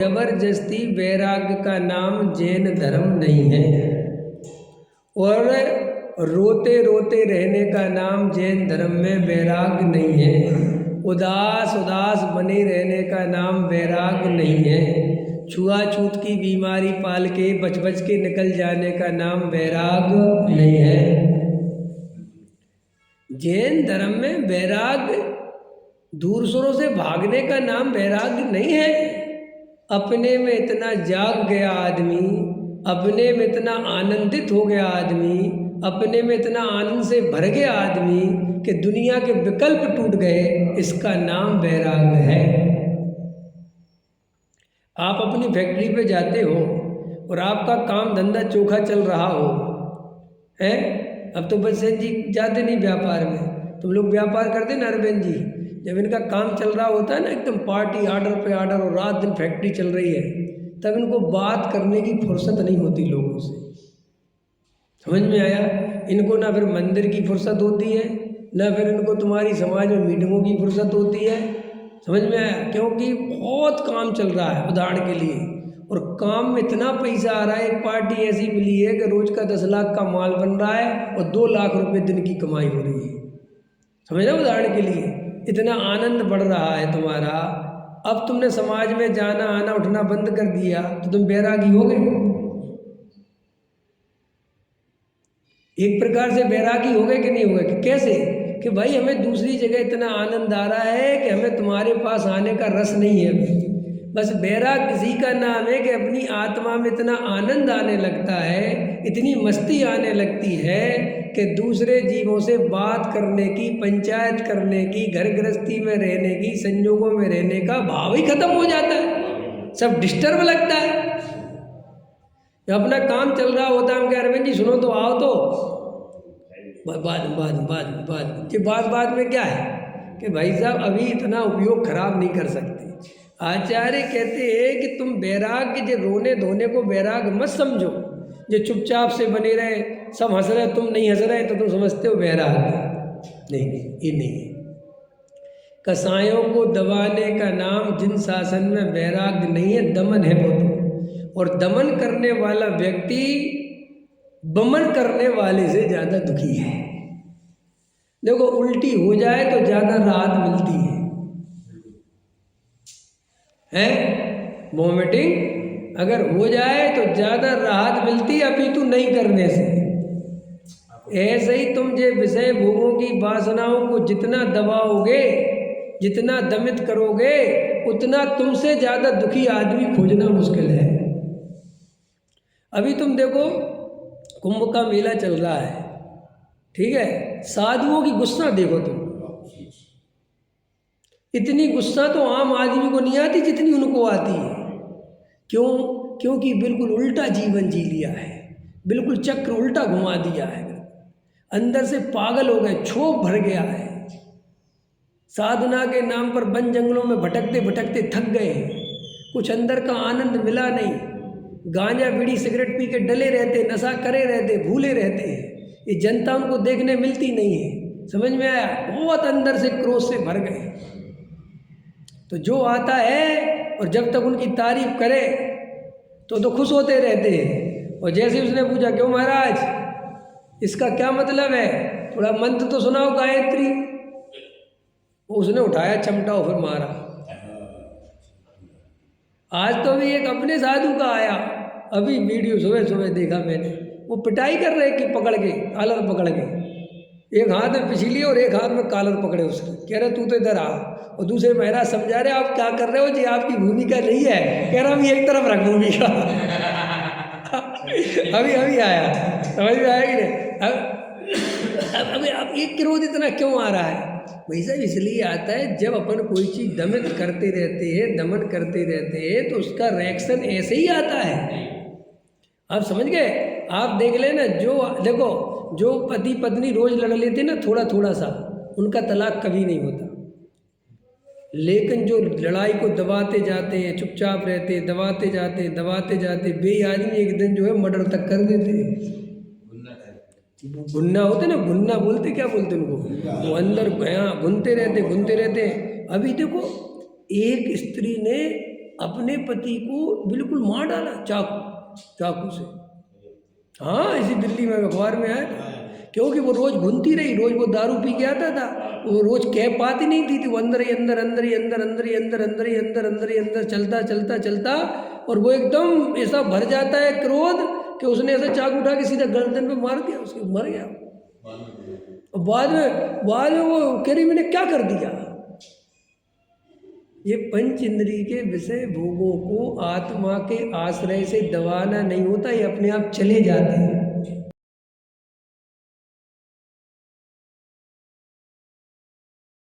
जबरदस्ती वैराग्य का नाम जैन धर्म नहीं है, और रोते रोते रहने का नाम जैन धर्म में वैराग्य नहीं है। उदास उदास बने रहने का नाम वैराग्य नहीं है। छुआछूत की बीमारी पाल के बच बच के निकल जाने का नाम वैराग्य नहीं है। जैन धर्म में वैराग्य दूसरों से भागने का नाम वैराग्य नहीं है। अपने में इतना जाग गया आदमी, अपने में इतना आनंदित हो गया आदमी, अपने में इतना आनंद से भर गया आदमी कि दुनिया के विकल्प टूट गए, इसका नाम वैराग्य है। आप अपनी फैक्ट्री पे जाते हो और आपका काम धंधा चोखा चल रहा हो, है? अब तो बच्चन जी जाते नहीं व्यापार में, तुम लोग व्यापार करते ना अरविंद जी, जब इनका काम चल रहा होता है ना एकदम पार्टी आर्डर पे आर्डर और रात दिन फैक्ट्री चल रही है, तब इनको बात करने की फुर्सत नहीं होती लोगों से। समझ में आया? इनको ना फिर मंदिर की फुर्सत होती है, ना फिर इनको तुम्हारी समाज में मीटिंगों की फुर्सत होती है। समझ में आया? क्योंकि बहुत काम चल रहा है उदाहरण के लिए, और काम में इतना पैसा आ रहा है। एक पार्टी ऐसी मिली है कि रोज का 10 लाख का माल बन रहा है और 2 लाख रुपए दिन की कमाई हो रही है। समझ रहे? उदाहरण के लिए इतना आनंद बढ़ रहा है तुम्हारा। अब तुमने समाज में जाना आना उठना बंद कर दिया तो तुम बैरागी हो गए। एक प्रकार से बैरागी हो गए कि नहीं हो गए? कि कैसे? कि भाई हमें दूसरी जगह इतना आनंद आ रहा है कि हमें तुम्हारे पास आने का रस नहीं है। बस बैराग किसी का नाम है कि अपनी आत्मा में इतना आनंद आने लगता है, इतनी मस्ती आने लगती है कि दूसरे जीवों से बात करने की, पंचायत करने की, घर गृहस्थी में रहने की, संयोगों में रहने का भाव ही खत्म हो जाता है। सब डिस्टर्ब लगता है। जब अपना काम चल रहा होता है, हम कह अरविंद जी सुनो तो आओ, तो बात में क्या है कि भाई साहब अभी इतना उपयोग खराब नहीं कर सकते। आचार्य कहते हैं कि तुम वैराग्य जो रोने धोने को वैराग्य मत समझो, जो चुपचाप से बने रहे, सब हंस रहे तुम नहीं हंस रहे तो तुम समझते हो वैराग्य। नहीं, ये नहीं है। कसायों को दबाने का नाम जिन शासन में वैराग्य नहीं है, दमन है वो तो। और दमन करने वाला व्यक्ति बमन करने वाले से ज्यादा दुखी है। देखो उल्टी हो जाए तो ज्यादा राहत मिलती है, वॉमिटिंग अगर हो जाए तो ज्यादा राहत मिलती है अपितु नहीं करने से। ऐसे ही तुम जो विषय भोगों की वासनाओं को जितना दबाओगे, जितना दमित करोगे, उतना तुमसे ज्यादा दुखी आदमी खोजना मुश्किल है। अभी तुम देखो कुंभ का मेला चल रहा है, ठीक है? साधुओं की गुस्सा देखो तुम, इतनी गुस्सा तो आम आदमी को नहीं आती जितनी उनको आती है। क्यों? क्योंकि बिल्कुल उल्टा जीवन जी लिया है, बिल्कुल चक्र उल्टा घुमा दिया है, अंदर से पागल हो गए, क्षोभ भर गया है। साधना के नाम पर वन जंगलों में भटकते भटकते थक गए, कुछ अंदर का आनंद मिला नहीं। गांजा बीड़ी सिगरेट पी के डले रहते, नशा करे रहते, भूले रहते हैं। ये जनता उनको देखने मिलती नहीं है। समझ में आया? बहुत अंदर से क्रोध से भर गए। तो जो आता है और जब तक उनकी तारीफ करे तो खुश होते रहते हैं। और जैसे उसने पूछा क्यों महाराज इसका क्या मतलब है, थोड़ा मंत्र तो सुनाओ गायत्री, उसने उठाया चमटा और फिर मारा। आज तो भी एक अपने साधु का आया, अभी वीडियो सुबह सुबह देखा मैंने, वो पिटाई कर रहे कि पकड़ के कॉलर पकड़ के, एक हाथ में पिछली और एक हाथ में कॉलर पकड़े उसकी, कह रहे तू तो इधर आ। और दूसरे महाराज समझा रहे आप क्या कर रहे हो जी, आपकी भूमिका नहीं है। कह रहा अभी एक तरफ रख भूमिका। अभी आया, समझ में आया कि नहीं? अभी आप ये क्रोध इतना क्यों आ रहा है? वैसा इसलिए आता है जब अपन कोई चीज़ दमित करते रहते हैं, दमन करते रहते हैं, तो उसका रिएक्शन ऐसे ही आता है। आप समझ गए? आप देख लेना, जो देखो जो पति पत्नी रोज लड़ लेते ना थोड़ा थोड़ा सा, उनका तलाक कभी नहीं होता। लेकिन जो लड़ाई को दबाते जाते हैं, चुपचाप रहते, दबाते जाते बे आदमी एक दिन जो है मर्डर तक कर देते हैं। गुन्ना होते ना, गुन्ना बोलते, क्या बोलते उनको, वो अंदर भुनते रहते। अभी देखो एक स्त्री ने अपने पति को बिल्कुल मार डाला चाकू से। हाँ, इसी दिल्ली में अखबार में आया था। क्योंकि वो रोज घूमती रही, रोज वो दारू पी के आता था, वो रोज कह पाती नहीं थी, वो अंदर ही अंदर अंदर ही अंदर अंदर ही अंदर अंदर ही अंदर अंदर ही अंदर चलता चलता चलता, और वो एकदम ऐसा भर जाता है क्रोध कि उसने ऐसा चाकू उठा के सीधा गर्दन पे मार दिया, उसके मर गया। और बाद में वो कह रही मैंने क्या कर दिया। ये पंच इंद्रिय के विषय भोगों को आत्मा के आश्रय से दबाना नहीं होता, ये अपने आप चले जाते हैं।